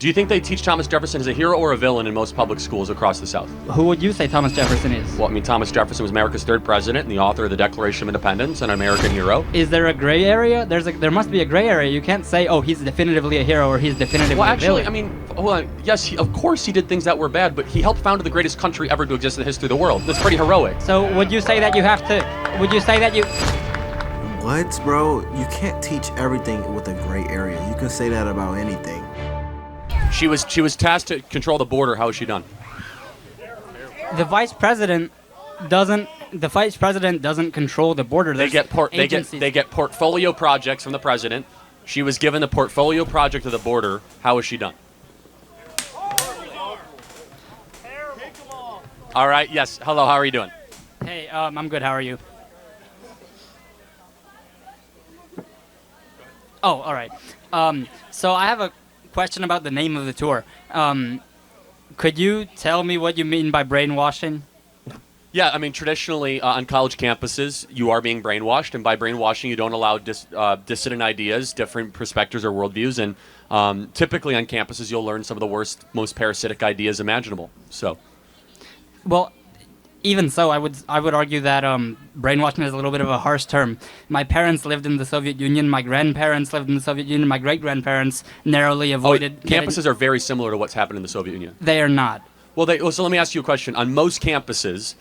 Do you think they teach Thomas Jefferson as a hero or a villain in most public schools across the South? Who would you say Thomas Jefferson is? Well, I mean, Thomas Jefferson was America's third president and the author of the Declaration of Independence and an American hero. Is there a gray area? There must be a gray area. You can't say, oh, he's definitively a hero or he's definitively a villain. Well, actually, I mean, hold on. Yes, of course he did things that were bad, but he helped found the greatest country ever to exist in the history of the world. That's pretty heroic. So would you say that you have to, would you say that you... What, bro? You can't teach everything with a gray area. You can say that about anything. She was tasked to control the border. How was she done? The vice president doesn't control the border. They get portfolio projects from the president. She was given the portfolio project of the border. How was she done? All right. Yes. Hello. How are you doing? Hey, I'm good. How are you? Oh, all right. So I have a question about the name of the tour. Could you tell me what you mean by brainwashing? Yeah, I mean, traditionally on college campuses, you are being brainwashed, and by brainwashing, you don't allow dissident ideas, different perspectives or worldviews, and typically on campuses, you'll learn some of the worst, most parasitic ideas imaginable. So, well, even so, I would argue that brainwashing is a little bit of a harsh term. My parents lived in the Soviet Union. My grandparents lived in the Soviet Union. My great-grandparents narrowly avoided... Campuses are very similar to what's happened in the Soviet Union. They are not. Well, so let me ask you a question. On most campuses,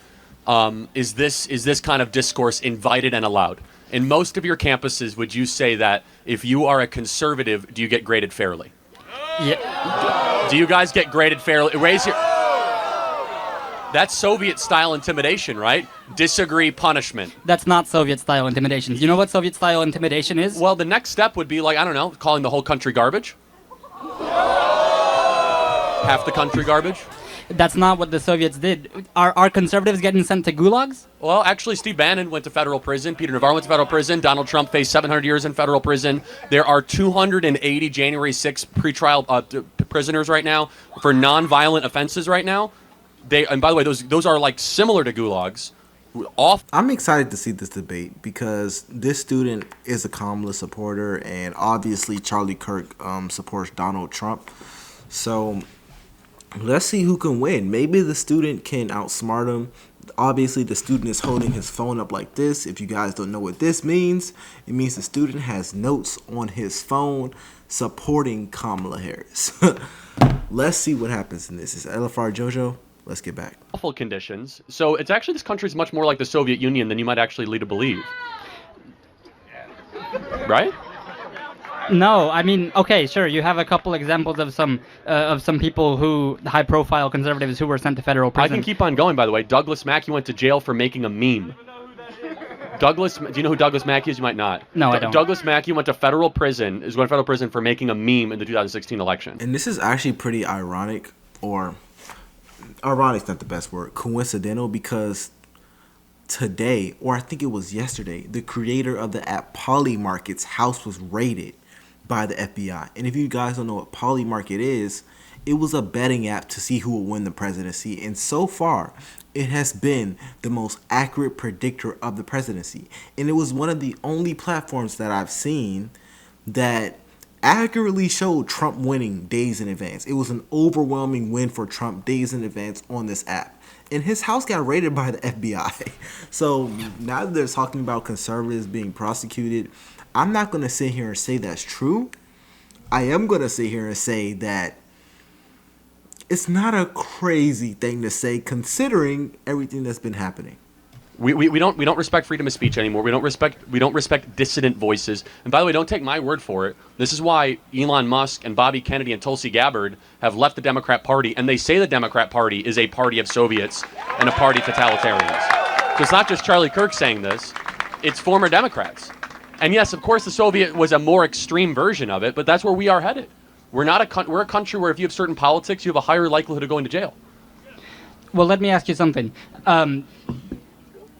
is this kind of discourse invited and allowed? In most of your campuses, would you say that if you are a conservative, do you get graded fairly? Yeah. Do you guys get graded fairly? Raise your... That's Soviet-style intimidation, right? Disagree, punishment. That's not Soviet-style intimidation. You know what Soviet-style intimidation is? Well, the next step would be like, I don't know, calling the whole country garbage. Half the country garbage. That's not what the Soviets did. Are conservatives getting sent to gulags? Well, actually, Steve Bannon went to federal prison. Peter Navarro went to federal prison. Donald Trump faced 700 years in federal prison. There are 280 January 6 pretrial prisoners right now for nonviolent offenses right now. And by the way, those are like similar to gulags. I'm excited to see this debate because this student is a Kamala supporter, and obviously Charlie Kirk supports Donald Trump. So let's see who can win. Maybe the student can outsmart him. Obviously, the student is holding his phone up like this. If you guys don't know what this means, it means the student has notes on his phone supporting Kamala Harris. Let's see what happens in this. Is LFR Jojo? Let's get back. Awful conditions. So it's actually, this country is much more like the Soviet Union than you might actually lead to believe. Right? No, I mean, okay, sure. You have a couple examples of some people who, high-profile conservatives who were sent to federal prison. I can keep on going, by the way. Douglas Mackey went to jail for making a meme. Do you know who Douglas Mackey is? You might not. No, I don't. Douglas Mackey went to federal prison for making a meme in the 2016 election. And this is actually pretty ironic, or ironic's not the best word, coincidental, because today, or I think it was yesterday, the creator of the app Polymarket's house was raided by the FBI. And if you guys don't know what Polymarket is, it was a betting app to see who will win the presidency. And so far, it has been the most accurate predictor of the presidency. And it was one of the only platforms that I've seen that accurately showed Trump winning days in advance. It was an overwhelming win for Trump days in advance on this app. And his house got raided by the FBI. So now that they're talking about conservatives being prosecuted, I'm not going to sit here and say that's true. I am going to sit here and say that it's not a crazy thing to say considering everything that's been happening. We don't respect freedom of speech anymore. We don't respect dissident voices. And by the way, don't take my word for it. This is why Elon Musk and Bobby Kennedy and Tulsi Gabbard have left the Democrat Party, and they say the Democrat Party is a party of Soviets and a party of totalitarians. So it's not just Charlie Kirk saying this; it's former Democrats. And yes, of course, the Soviet was a more extreme version of it, but that's where we are headed. We're a country where if you have certain politics, you have a higher likelihood of going to jail. Well, let me ask you something.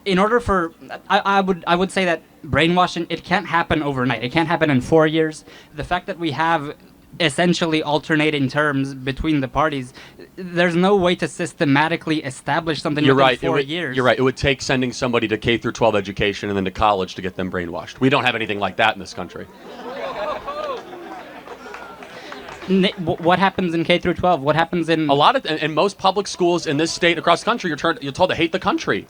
In order for, I would say that brainwashing, it can't happen overnight. It can't happen in 4 years. The fact that we have essentially alternating terms between the parties, there's no way to systematically establish something within 4 years. You're right. It would take sending somebody to K through 12 education and then to college to get them brainwashed. We don't have anything like that in this country. What happens in K through 12? What happens in A lot of in most public schools in this state across the country, you're told to hate the country.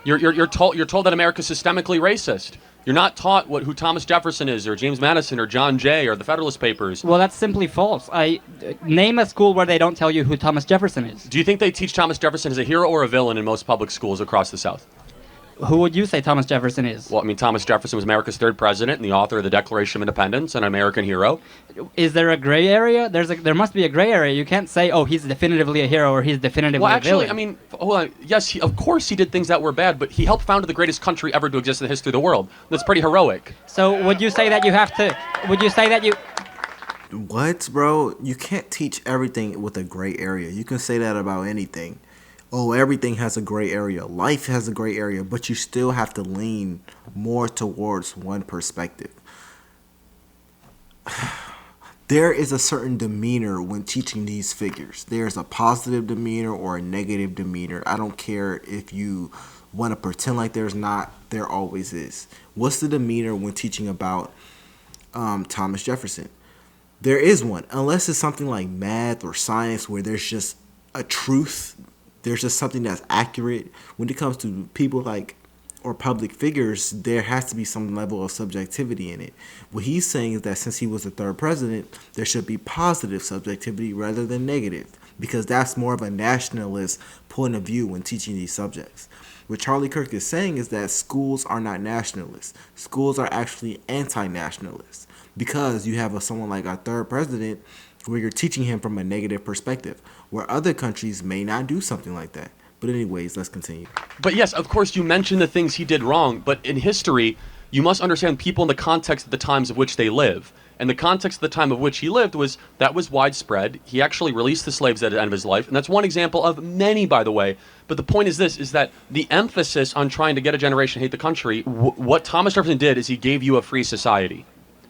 You're told that America's systemically racist. You're not taught who Thomas Jefferson is, or James Madison, or John Jay, or the Federalist Papers. Well, that's simply false. Name a school where they don't tell you who Thomas Jefferson is. Do you think they teach Thomas Jefferson as a hero or a villain in most public schools across the South? Who would you say Thomas Jefferson is? Well, I mean, Thomas Jefferson was America's third president and the author of the Declaration of Independence, and an American hero. Is there a gray area? There must be a gray area. You can't say, oh, he's definitively a hero or he's definitively Well, a actually, villain. I mean, hold on. Yes, of course he did things that were bad, but he helped found the greatest country ever to exist in the history of the world. That's pretty heroic. So would you say that you have to? Would you say that you? What, bro? You can't teach everything with a gray area. You can say that about anything. Oh, everything has a gray area. Life has a gray area, but you still have to lean more towards one perspective. There is a certain demeanor when teaching these figures. There's a positive demeanor or a negative demeanor. I don't care if you want to pretend like there's not, there always is. What's the demeanor when teaching about Thomas Jefferson? There is one, unless it's something like math or science where there's just a truth. There's just something that's accurate. When it comes to people like, or public figures, there has to be some level of subjectivity in it. What he's saying is that since he was the third president, there should be positive subjectivity rather than negative, because that's more of a nationalist point of view when teaching these subjects. What Charlie Kirk is saying is that schools are not nationalists. Schools are actually anti-nationalists, because you have someone like our third president where you're teaching him from a negative perspective, where other countries may not do something like that. But anyways, let's continue. But yes, of course, you mentioned the things he did wrong, but in history, you must understand people in the context of the times of which they live. And the context of the time of which he lived was widespread. He actually released the slaves at the end of his life, and that's one example of many, by the way. But the point is this, is that the emphasis on trying to get a generation to hate the country, what Thomas Jefferson did is he gave you a free society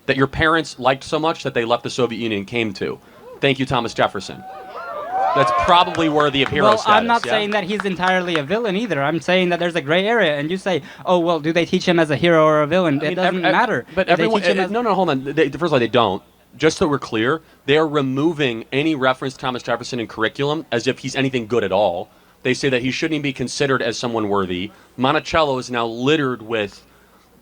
that your parents liked so much that they left the Soviet Union and came to. Thank you, Thomas Jefferson. That's probably worthy of hero status. I'm not saying that he's entirely a villain either. I'm saying that there's a gray area, and you say, "Oh, well, do they teach him as a hero or a villain?" It doesn't matter. But everyone, no, hold on. First of all, they don't. Just so we're clear, they are removing any reference to Thomas Jefferson in curriculum as if he's anything good at all. They say that he shouldn't even be considered as someone worthy. Monticello is now littered with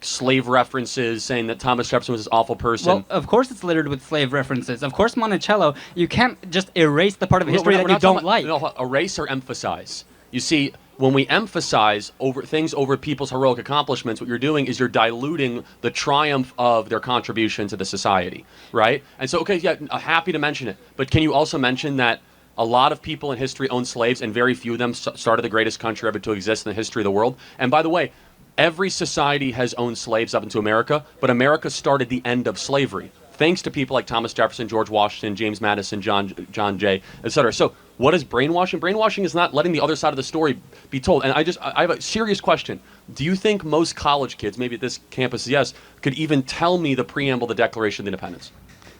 slave references, saying that Thomas Jefferson was this awful person. Well, of course it's littered with slave references. Of course Monticello, you can't just erase the part of history that you don't like. No, erase or emphasize. You see, when we emphasize over people's heroic accomplishments, what you're doing is you're diluting the triumph of their contribution to the society, right? And so, okay, yeah, happy to mention it. But can you also mention that a lot of people in history owned slaves, and very few of them started the greatest country ever to exist in the history of the world? And by the way, every society has owned slaves up into America, but America started the end of slavery, thanks to people like Thomas Jefferson, George Washington, James Madison, John Jay, etc. So what is brainwashing? Brainwashing is not letting the other side of the story be told. And I have a serious question. Do you think most college kids, maybe at this campus, yes, could even tell me the preamble, the Declaration of Independence?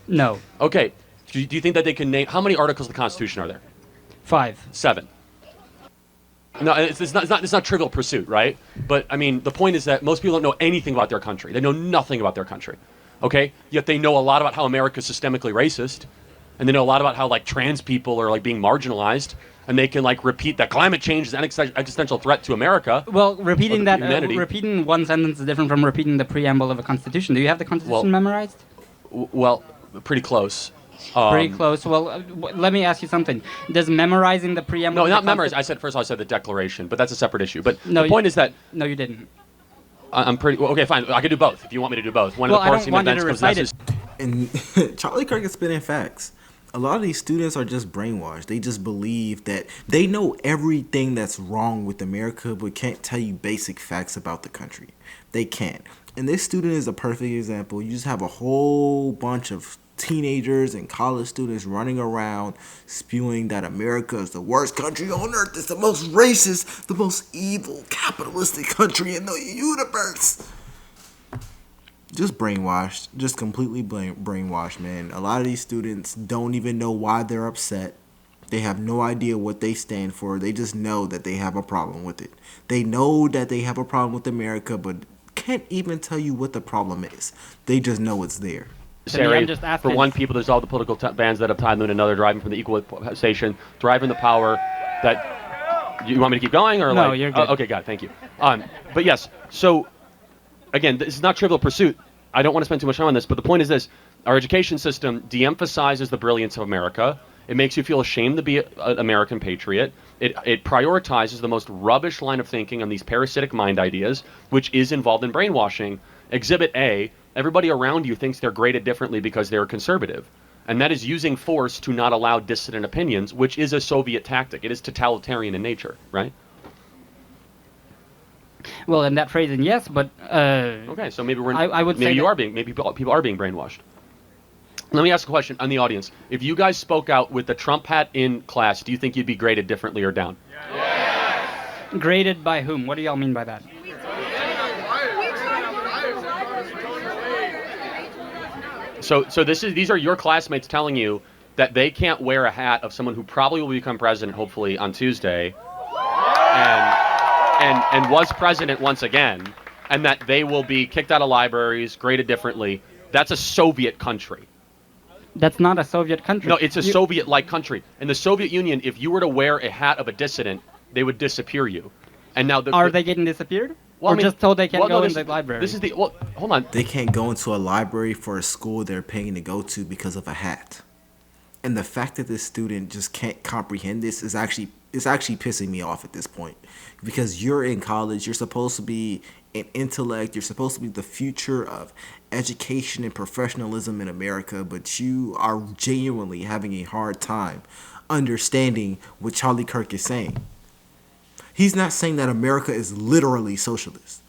No. Okay. Do you think that they can name, how many articles of the Constitution are there? 5. 7. No, it's not Trivial Pursuit, right? But I mean, the point is that most people don't know anything about their country. They know nothing about their country, okay? Yet they know a lot about how America is systemically racist, and they know a lot about how like trans people are like being marginalized, and they can like repeat that climate change is an existential threat to America. Well, repeating that, humanity. repeating one sentence is different from repeating the preamble of a constitution. Do you have the Constitution memorized? Well, pretty close. Pretty close. Well, let me ask you something. Does memorizing the preamble... No, not memorize. I said, first of all, I said the Declaration, but that's a separate issue. But no, the point is that... No, you didn't. I'm pretty... Well, okay, fine. I could do both if you want me to do both. Well, I don't want you to recite it. And Charlie Kirk is spitting facts. A lot of these students are just brainwashed. They just believe that they know everything that's wrong with America, but can't tell you basic facts about the country. They can't. And this student is a perfect example. You just have a whole bunch of teenagers and college students running around spewing that America is the worst country on earth. It's the most racist, the most evil, capitalistic country in the universe. Just brainwashed. Just completely brainwashed, man. A lot of these students don't even know why they're upset. They have no idea what they stand for. They just know that they have a problem with it. They know that they have a problem with America, but can't even tell you what the problem is. They just know it's there. Sarah, I'm just for asking. one people, there's all the political bands that have tied to another, driving from the equalization, driving the power that... You want me to keep going? Or No, like, you're good. Okay, got it, thank you. But yes, so, again, this is not Trivial Pursuit. I don't want to spend too much time on this, but the point is this. Our education system de-emphasizes the brilliance of America. It makes you feel ashamed to be an American patriot. It prioritizes the most rubbish line of thinking on these parasitic mind ideas, which is involved in brainwashing. Exhibit A, everybody around you thinks they're graded differently because they're conservative. And that is using force to not allow dissident opinions, which is a Soviet tactic. It is totalitarian in nature, right? Well, in that phrasing, yes, but Okay, so maybe I would say maybe people are being brainwashed. Let me ask a question on the audience. If you guys spoke out with the Trump hat in class, do you think you'd be graded differently or down? Graded by whom? What do y'all mean by that? So these are your classmates telling you that they can't wear a hat of someone who probably will become president, hopefully on Tuesday, and was president once again, and that they will be kicked out of libraries, graded differently. That's a Soviet country. That's not a Soviet country. No, it's a Soviet-like country. In the Soviet Union, if you were to wear a hat of a dissident, they would disappear you. And now are they getting disappeared? Well, or just told they can't go in the library? This is the hold on. They can't go into a library for a school they're paying to go to because of a hat. And the fact that this student just can't comprehend this is actually pissing me off at this point. Because you're in college, you're supposed to be an intellect, you're supposed to be the future of education and professionalism in America, but you are genuinely having a hard time understanding what Charlie Kirk is saying. He's not saying that America is literally socialist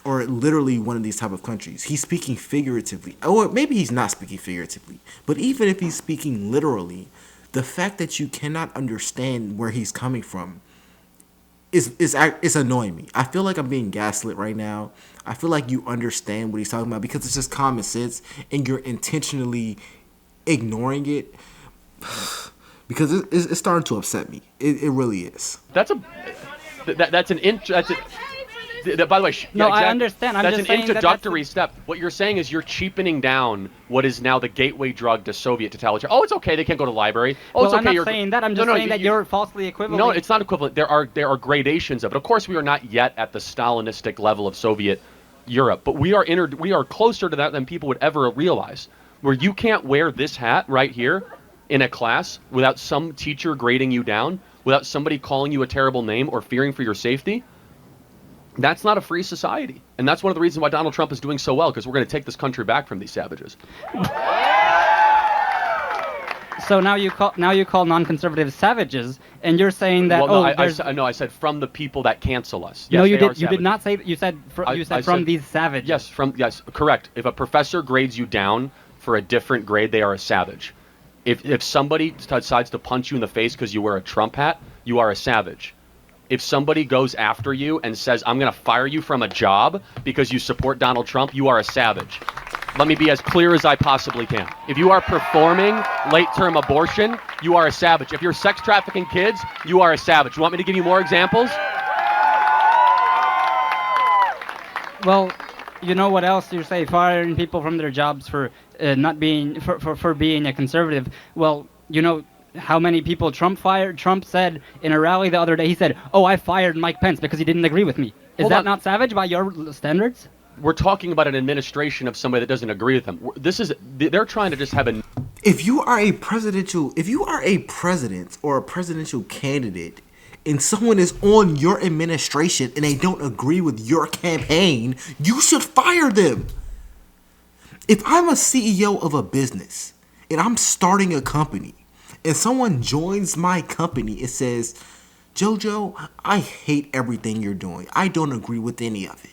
or literally one of these type of countries. He's speaking figuratively. Or maybe he's not speaking figuratively. But even if he's speaking literally, the fact that you cannot understand where he's coming from is annoying me. I feel like I'm being gaslit right now. I feel like you understand what he's talking about because it's just common sense and you're intentionally ignoring it. Because it's starting to upset me. It really is. By the way, no, I understand. That's an introductory step. What you're saying is you're cheapening down what is now the gateway drug to Soviet totalitarian. Oh, it's okay. They can't go to the library. Oh, it's okay. I'm not saying that. I'm just saying that you're falsely equivalent. No, it's not equivalent. There are gradations of it. Of course, we are not yet at the Stalinistic level of Soviet Europe, but we are closer to that than people would ever realize. Where you can't wear this hat right here in a class without some teacher grading you down, without somebody calling you a terrible name or fearing for your safety. That's not a free society. And that's one of the reasons why Donald Trump is doing so well, because we're going to take this country back from these savages. So now you call non-conservatives savages, and you're saying that I said from the people that cancel us. Yes, no, you did. You did not say. You said from these savages. Yes, correct. If a professor grades you down for a different grade, they are a savage. If somebody decides to punch you in the face because you wear a Trump hat, you are a savage. If somebody goes after you and says, I'm going to fire you from a job because you support Donald Trump, you are a savage. Let me be as clear as I possibly can. If you are performing late-term abortion, you are a savage. If you're sex trafficking kids, you are a savage. You want me to give you more examples? Well, you know what else you say? Firing people from their jobs for not being for being a conservative. Well, you know how many people Trump fired? Trump said in a rally the other day, he said, "Oh, I fired Mike Pence because he didn't agree with me." Is that not savage by your standards? We're talking about an administration of somebody that doesn't agree with them. They're trying to just have a... If you are a president or a presidential candidate and someone is on your administration and they don't agree with your campaign, you should fire them. If I'm a CEO of a business and I'm starting a company and someone joins my company and says, Jojo, I hate everything you're doing. I don't agree with any of it.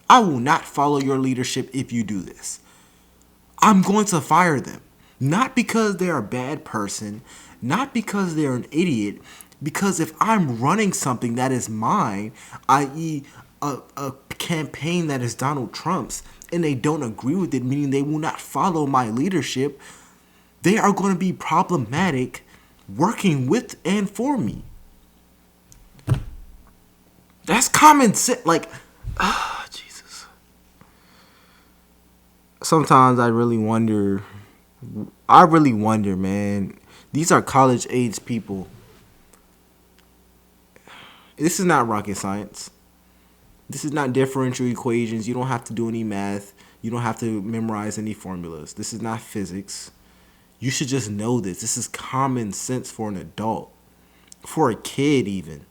I will not follow your leadership if you do this. I'm going to fire them. Not because they're a bad person, not because they're an idiot, because if I'm running something that is mine, i.e. a campaign that is Donald Trump's, and they don't agree with it, meaning they will not follow my leadership, they are going to be problematic working with and for me. That's common sense. Like, Jesus. sometimes I really wonder. I really wonder, man. These are college age people. This is not rocket science. This is not differential equations. You don't have to do any math. You don't have to memorize any formulas. This is not physics. You should just know this. This is common sense for an adult. For a kid, even.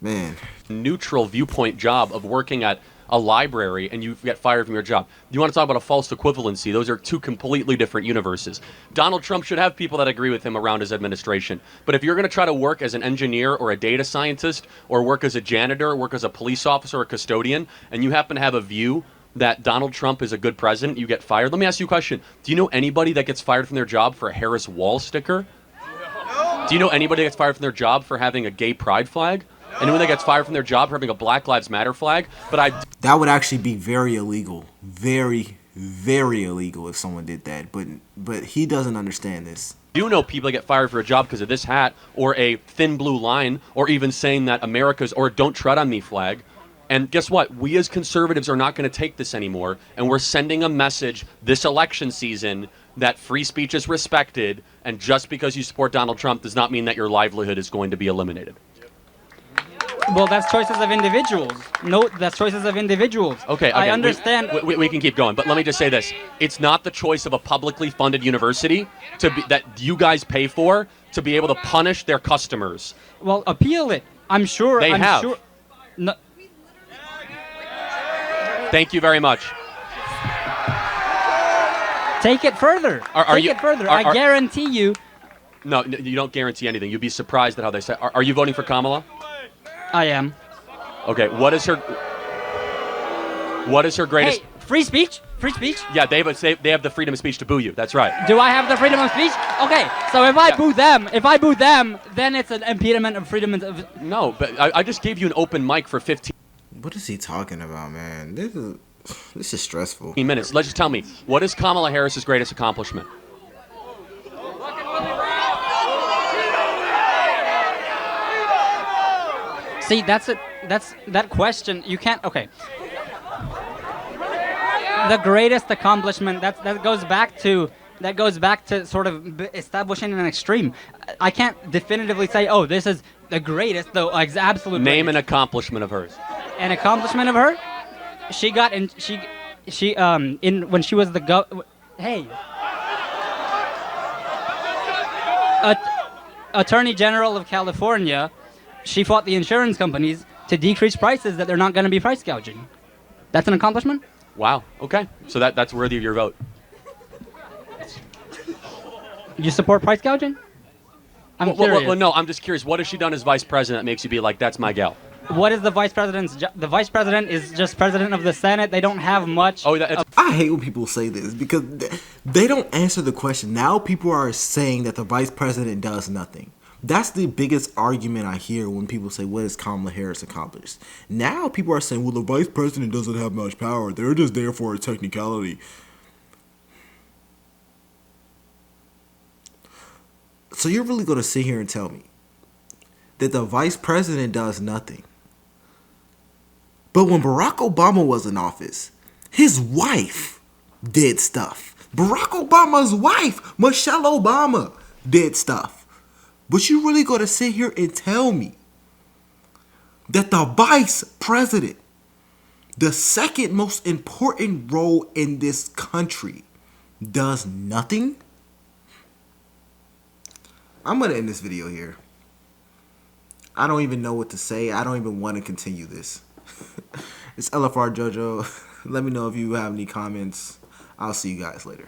Man. Neutral viewpoint job of working at a library and you get fired from your job. You want to talk about a false equivalency? Those are two completely different universes. Donald Trump should have people that agree with him around his administration. But if you're going to try to work as an engineer or a data scientist or work as a janitor or work as a police officer or a custodian and you happen to have a view that Donald Trump is a good president, you get fired. Let me ask you a question. Do you know anybody that gets fired from their job for a Harris Wall sticker? Do you know anybody that gets fired from their job for having a gay pride flag? Anyone that gets fired from their job for having a Black Lives Matter flag? That would actually be very illegal. Very, very illegal if someone did that. But he doesn't understand this. Do know people that get fired for a job because of this hat or a thin blue line or even saying that America's or don't tread on me flag. And guess what? We as conservatives are not going to take this anymore. And we're sending a message this election season that free speech is respected. And just because you support Donald Trump does not mean that your livelihood is going to be eliminated. Well, that's choices of individuals. No, that's choices of individuals. Okay, I understand. We can keep going, but let me just say this: it's not the choice of a publicly funded university that you guys pay for to be able to punish their customers. Well, appeal it. I'm sure. They have. Sure, no. Thank you very much. Take it further. Take it further. I guarantee you. No, you don't guarantee anything. You'd be surprised at how they say. Are you voting for Kamala? I am. Okay, what is her greatest... Hey, free speech? Free speech? Yeah, they have the freedom of speech to boo you. That's right. Do I have the freedom of speech? Okay, so if I boo them, then it's an impediment of freedom of... No, but I just gave you an open mic for 15 What is he talking about, man? This is stressful. minutes. Let's just tell me, what is Kamala Harris's greatest accomplishment? See, that question. You can't. Okay. The greatest accomplishment. That goes back to sort of establishing an extreme. I can't definitively say, oh, this is the greatest, though. Absolute. Name greatest. an accomplishment of hers. An accomplishment of her? She got in. She in when she was the Hey. Attorney General of California. She fought the insurance companies to decrease prices that they're not going to be price gouging. That's an accomplishment? Wow. Okay. So that's worthy of your vote. You support price gouging? I'm curious. Well, no, I'm just curious. What has she done as vice president that makes you be like, that's my gal? What is the vice president's job? The vice president is just president of the Senate. They don't have much. Oh, I hate when people say this because they don't answer the question. Now people are saying that the vice president does nothing. That's the biggest argument I hear when people say, what has Kamala Harris accomplished? Now people are saying, well, the vice president doesn't have much power. They're just there for a technicality. So you're really going to sit here and tell me that the vice president does nothing? But when Barack Obama was in office, his wife did stuff. Barack Obama's wife, Michelle Obama, did stuff. But you really got to sit here and tell me that the vice president, the second most important role in this country, does nothing? I'm going to end this video here. I don't even know what to say. I don't even want to continue this. It's LFR Jojo. Let me know if you have any comments. I'll see you guys later.